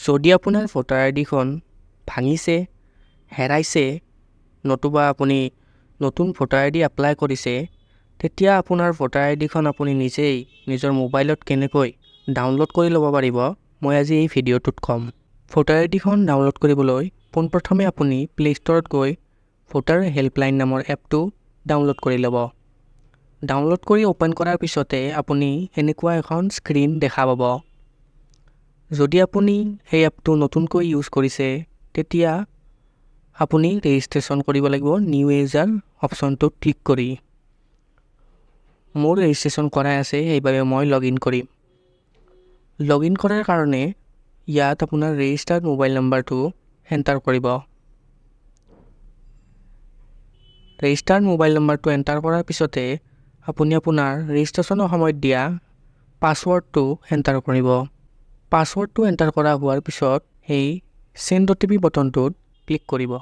যদি আপোনাৰ ভোটাৰ আইডিখন ভাঙিছে, হেৰাইছে, নতুবা আপুনি নতুন ভোটাৰ আইডি এপ্লাই কৰিছে, তেতিয়া আপোনাৰ ভোটাৰ আইডিখন আপুনি নিজেই নিজৰ মোবাইলত কেনেকৈ ডাউনলোড কৰি ল'ব পাৰিব, মই আজি এই ভিডিঅ'টোত ক'ম। ভোটাৰ আইডিখন ডাউনলোড কৰিবলৈ পোনপ্ৰথমে আপুনি প্লে ষ্টৰত গৈ ভোটাৰ হেল্পলাইন নামৰ এপটো ডাউনলোড কৰি ল'ব। ডাউনলোড কৰি অ'পেন কৰাৰ পিছতে আপুনি এনেকুৱা এখন স্ক্ৰীন দেখা পাব। যদি আপুনি সেই এপটো নতুনকৈ ইউজ কৰিছে, তেতিয়া আপুনি ৰেজিষ্ট্ৰেশ্যন কৰিব লাগিব নিউ ইউজাৰ অপশ্যনটোত ক্লিক কৰি। মোৰ ৰেজিষ্ট্ৰেশ্যন কৰাই আছে, সেইবাবে মই লগ ইন কৰিম। লগ ইন কৰাৰ কাৰণে ইয়াত আপোনাৰ ৰেজিষ্টাৰ্ড মোবাইল নাম্বাৰটো এণ্টাৰ কৰিব। ৰেজিষ্টাৰ্ড মোবাইল নাম্বাৰটো এণ্টাৰ কৰাৰ পিছতে আপুনি আপোনাৰ ৰেজিষ্ট্ৰেশ্যনৰ সময়ত দিয়া পাছৱৰ্ডটো এণ্টাৰ কৰিব। পাছৱৰ্ডটো এণ্টাৰ কৰা হোৱাৰ পিছত সেই চেণ্ড OTP বটনটোত ক্লিক কৰিব।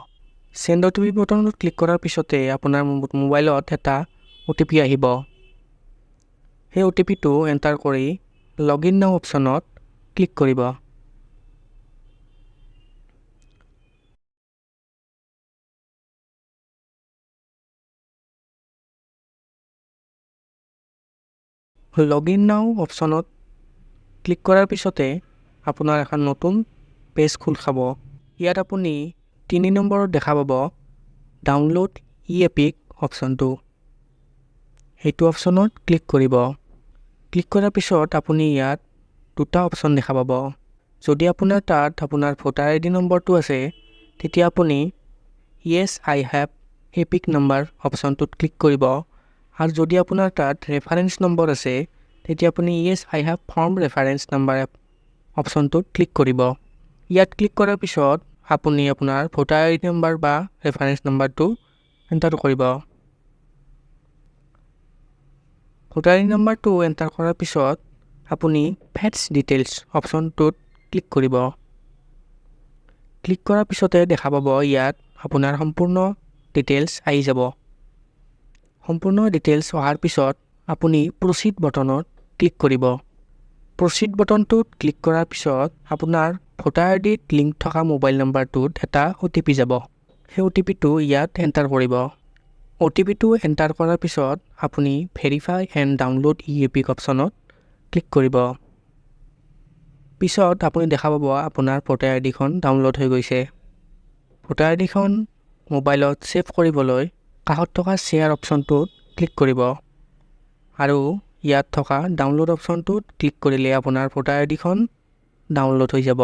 চেণ্ড OTP বটনটোত ক্লিক কৰাৰ পিছতে আপোনাৰ মোবাইলত এটা OTP আহিব। সেই OTPটো এণ্টাৰ কৰি লগ ইন নাও অপশ্যনত ক্লিক কৰিব। লগ ইন নাও অপশ্যনত ক্লিক কৰাৰ পিছতে আপোনাৰ এখন নতুন পেজ খোল খাব। ইয়াত আপুনি 3 নম্বৰত দেখা পাব ডাউনলোড ই-এপিক অপশ্যনটো। সেইটো অপশ্যনত ক্লিক কৰিব। ক্লিক কৰাৰ পিছত আপুনি ইয়াত দুটা অপশ্যন দেখা পাব। যদি আপোনাৰ তাত আপোনাৰ ভোটাৰ আইডি নম্বৰটো আছে, তেতিয়া আপুনি য়েছ আই হেভ এপিক নাম্বাৰ অপশ্যনটোত ক্লিক কৰিব। আৰু যদি আপোনাৰ তাত ৰেফাৰেঞ্চ নম্বৰ আছে, তেতিয়া আপুনি য়েছ আই হেভ ফৰ্ম ৰেফাৰেঞ্চ নাম্বাৰ অপশ্যনটোত ক্লিক কৰিব। ইয়াত ক্লিক কৰাৰ পিছত আপুনি আপোনাৰ ভোটাৰ আইডি নাম্বাৰ বা ৰেফাৰেঞ্চ নাম্বাৰটো এণ্টাৰ কৰিব। ভোটাৰ আইডি নাম্বাৰটো এণ্টাৰ কৰাৰ পিছত আপুনি ফেটছ ডিটেইলছ অপশ্যনটোত ক্লিক কৰিব। ক্লিক কৰাৰ পিছতে দেখা পাব ইয়াত আপোনাৰ সম্পূৰ্ণ ডিটেইলছ আহি যাব। সম্পূৰ্ণ ডিটেইলছ অহাৰ পিছত আপুনি প্ৰচিড বটনত ক্লিক কৰিব। প্ৰচিড বটনটোত ক্লিক কৰাৰ পিছত আপোনাৰ ভোটাৰ আইডিত লিংক থকা মোবাইল নাম্বাৰটোত এটা OTP যাব। সেই OTPটো ইয়াত এণ্টাৰ কৰিব। OTPটো এণ্টাৰ কৰাৰ পিছত আপুনি ভেৰিফাই এণ্ড ডাউনলোড ই-এপিক অপশ্যনত ক্লিক কৰিব। পিছত আপুনি দেখা পাব আপোনাৰ ভোটাৰ আইডিখন ডাউনলোড হৈ গৈছে। ভোটাৰ আইডিখন মোবাইলত ছেভ কৰিবলৈ কাষত থকা শ্বেয়াৰ অপশ্যনটোত ক্লিক কৰিব আৰু ইয়াত থকা ডাউনলোড অপশ্যনটোত ক্লিক কৰিলে আপোনাৰ ভোটাৰ আইডিখন ডাউনলোড হৈ যাব।